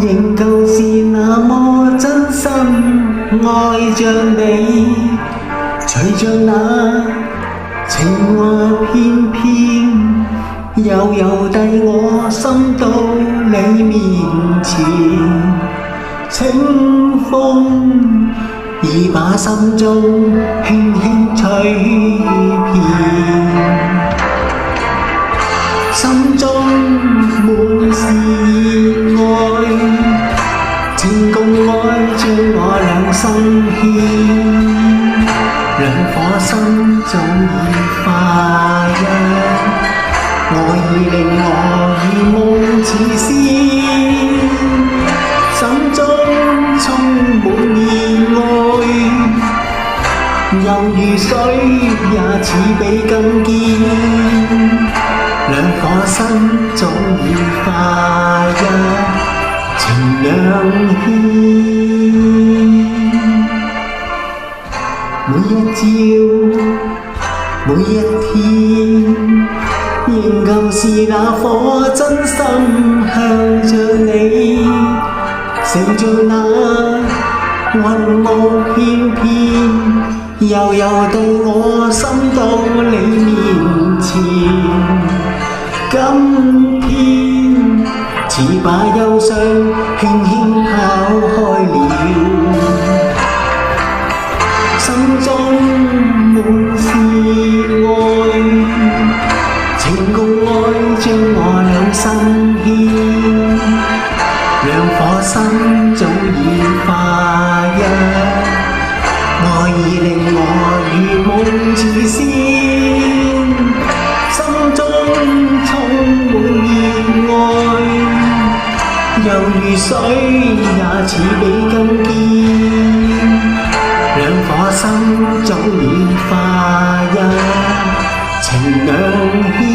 仍舊是那麼真心愛着你，隨着那情話翩翩，悠悠遞我心到你面前，清風已把心中輕輕吹遍，心中滿是熱愛，情共愛將我倆心牽，兩顆心早已化一，愛意令我如夢似仙，心中充滿熱愛，猶如水也似比金堅，兩顆心早已化一，情兩牽。每一朝，每一天，仍舊是那顆真心向着你，乘着那雲霧翩翩，悠悠地我心到你面前。今天似把憂傷輕輕拋開了，心中滿是愛，情共愛將我倆心牽，兩顆心早已化一，愛意令我如夢似仙，心中充滿熱愛，猶如水也似比金堅，兩顆心早已化一，情兩牽。